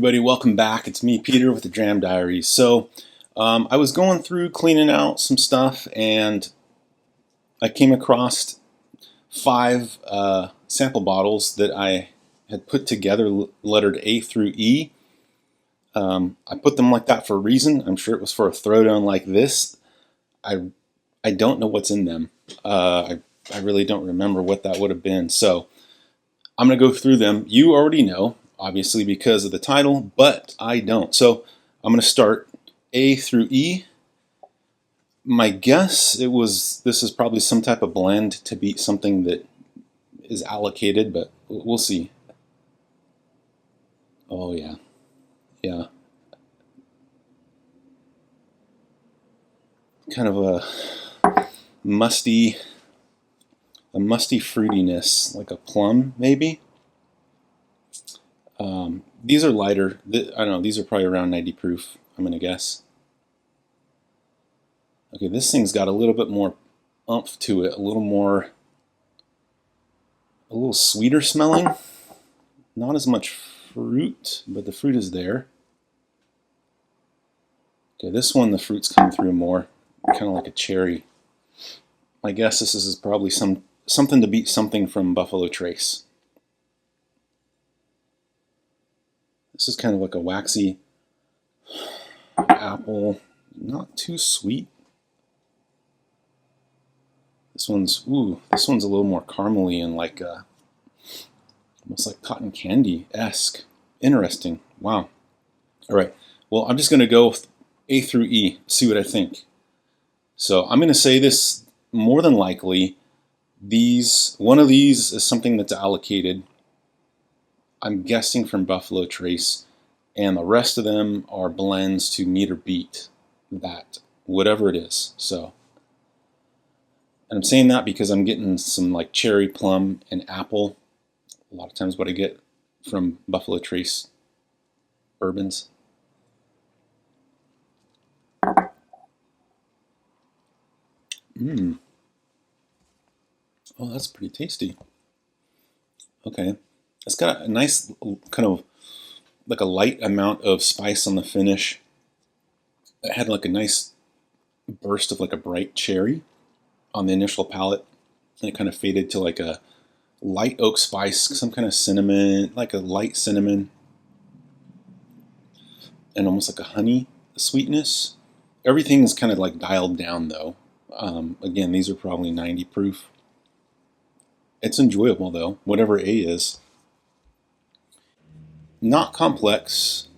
everybody, welcome back. It's me, Peter, with the Dram Diaries. So, I was going through cleaning out some stuff, and I came across 5 sample bottles that I had put together, lettered A through E. I put them like that for a reason. I'm sure it was for a throwdown like this. I don't know what's in them. I really don't remember what that would have been. So, I'm going to go through them. You already know, obviously because of the title, but I don't. So I'm going to start A through E. My guess this is probably some type of blend to beat something that is allocated, but we'll see. Oh yeah, yeah. Kind of a musty fruitiness, like a plum maybe. These are lighter. I don't know, these are probably around 90 proof, I'm going to guess. Okay, this thing's got a little bit more oomph to it, a little sweeter smelling. Not as much fruit, but the fruit is there. Okay, this one, the fruit's come through more, kind of like a cherry. My guess this is probably something to beat something from Buffalo Trace. This is kind of like a waxy apple, not too sweet. This one's a little more caramely and like almost like cotton candy-esque. Interesting. Wow. All right. Well, I'm just going to go with A through E, see what I think. So I'm going to say this more than likely. One of these is something that's allocated. I'm guessing from Buffalo Trace, and the rest of them are blends to meet or beat that, whatever it is. So, and I'm saying that because I'm getting some like cherry, plum, and apple. A lot of times what I get from Buffalo Trace bourbons. Oh, that's pretty tasty. Okay. It's got a nice kind of like a light amount of spice on the finish. It had like a nice burst of like a bright cherry on the initial palate, and it kind of faded to like a light oak spice, some kind of cinnamon, like a light cinnamon, and almost like a honey sweetness. Everything's kind of like dialed down though. Again, these are probably 90 proof. It's enjoyable though, whatever A is. Not complex.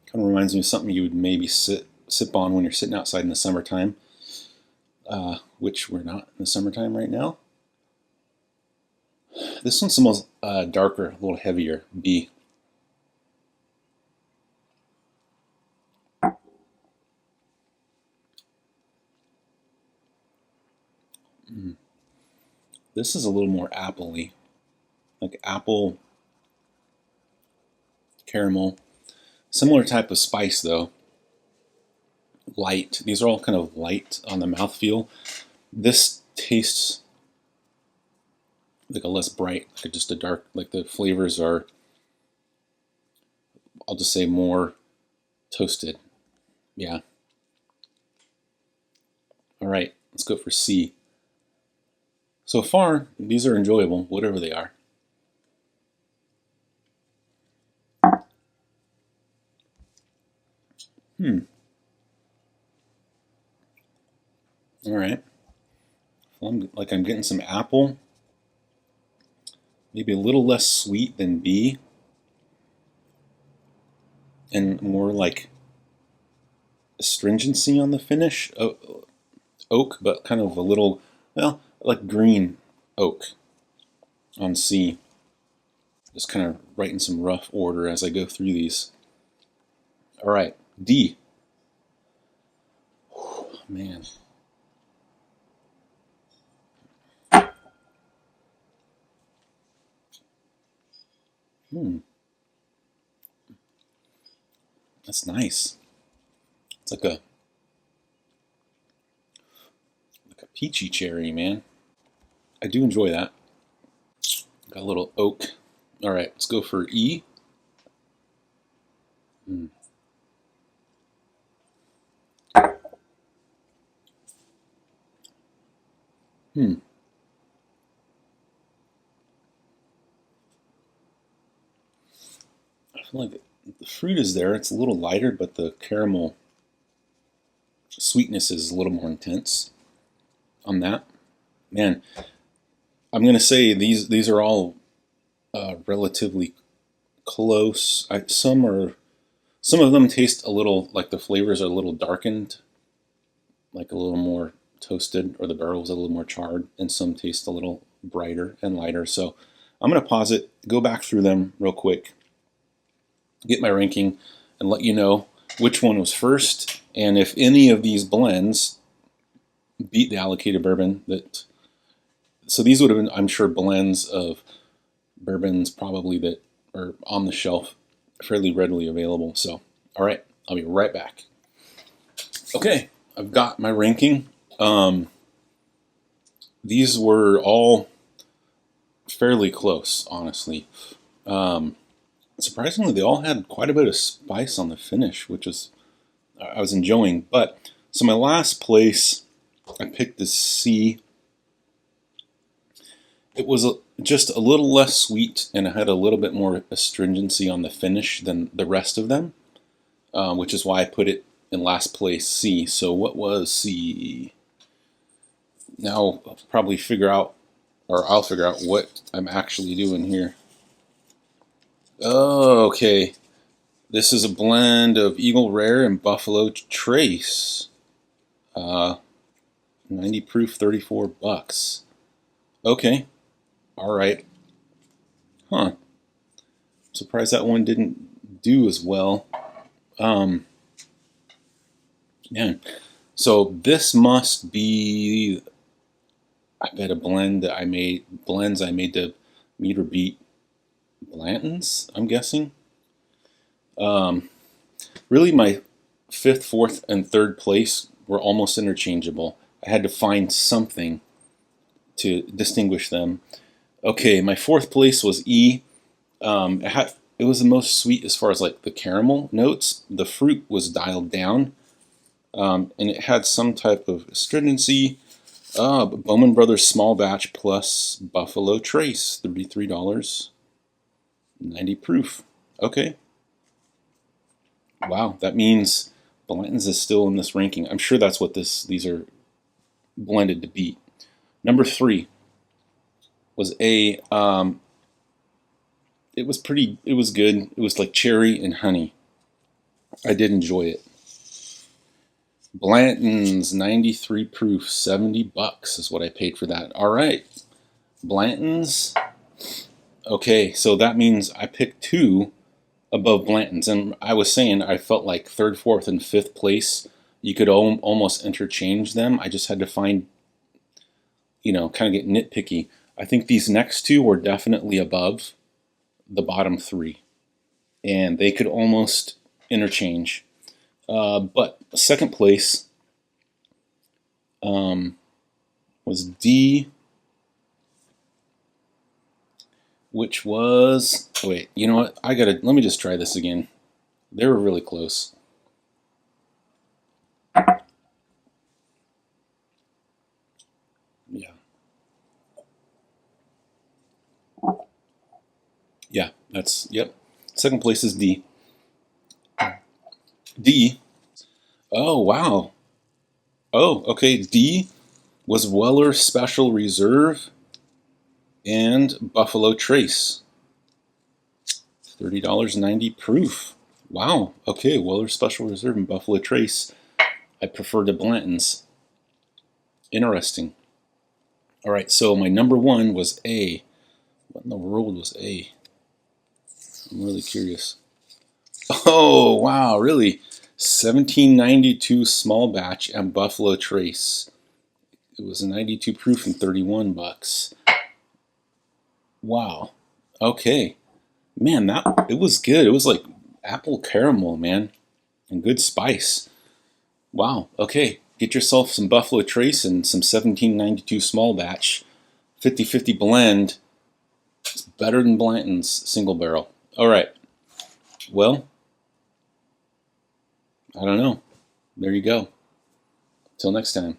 Kind of reminds me of something you would maybe sip on when you're sitting outside in the summertime, which we're not in the summertime right now. This one smells darker, a little heavier, B. This is a little more apple-y, like apple, caramel. Similar type of spice though. Light. These are all kind of light on the mouthfeel. This tastes like a less bright, like just a dark, like the flavors are, I'll just say more toasted. Yeah. All right, let's go for C. So far, these are enjoyable, whatever they are. All right. Well, I'm getting some apple. Maybe a little less sweet than B. And more like astringency on the finish. Oak, but kind of a little, well, like green oak on C. Just kind of writing some rough order as I go through these. All right, D. Whew, man. That's nice. It's like a peachy cherry, man. I do enjoy that. Got a little oak. All right, let's go for E. Mm. Hmm. I feel like the fruit is there. It's a little lighter, but the caramel sweetness is a little more intense on that. Man, I'm gonna say these are all relatively close. Some of them taste a little like the flavors are a little darkened, like a little more toasted, or the barrel's a little more charred, and some taste a little brighter and lighter. So I'm gonna pause it, go back through them real quick, get my ranking, and let you know which one was first, and if any of these blends beat the allocated bourbon. So these would have been, I'm sure, blends of bourbons probably that are on the shelf, fairly readily available. So, all right, I'll be right back. Okay, I've got my ranking. These were all fairly close, honestly. Surprisingly, they all had quite a bit of spice on the finish, which I was enjoying. But so my last place, I picked the C. It was just a little less sweet, and it had a little bit more astringency on the finish than the rest of them, which is why I put it in last place, C. So what was C? Now I'll probably figure out, or I'll figure out what I'm actually doing here. Oh, okay. This is a blend of Eagle Rare and Buffalo Trace. 90 proof, $34. Okay. All right. Huh. Surprised that one didn't do as well. Man. So this must be, I bet, a blend that blends I made to meet or beat Blanton's, I'm guessing. Really, my fifth, fourth, and third place were almost interchangeable. I had to find something to distinguish them. Okay, my fourth place was E. It was the most sweet as far as like the caramel notes. The fruit was dialed down, and it had some type of astringency. Bowman Brothers Small Batch plus Buffalo Trace, $33, 90 proof. Okay. Wow, that means Blanton's is still in this ranking. I'm sure that's what these are blended to beat. Number 3 was a. It was good. It was like cherry and honey. I did enjoy it. Blanton's 93 proof, $70 is what I paid for that. All right, Blanton's. Okay, so that means I picked 2 above Blanton's, and I was saying I felt like third, fourth, and fifth place you could almost interchange them. I just had to find, kind of get nitpicky. I think these next 2 were definitely above the bottom 3, and they could almost interchange. But second place was D, which was, wait, you know what? Let me just try this again. They were really close. Yeah, yep. Second place is D. D. Oh, wow. Oh, okay. D was Weller Special Reserve and Buffalo Trace. $30.90 proof. Wow. Okay, Weller Special Reserve and Buffalo Trace. I prefer to Blanton's. Interesting. All right, so my number 1 was A. What in the world was A? I'm really curious. Oh, wow, really? 1792 small batch and Buffalo Trace. It was a 92 proof and $31. Wow. Okay. Man, it was good. It was like apple caramel, man, and good spice. Wow. Okay. Get yourself some Buffalo Trace and some 1792 small batch. 50-50 blend. It's better than Blanton's single barrel. All right. Well, I don't know. There you go. Till next time.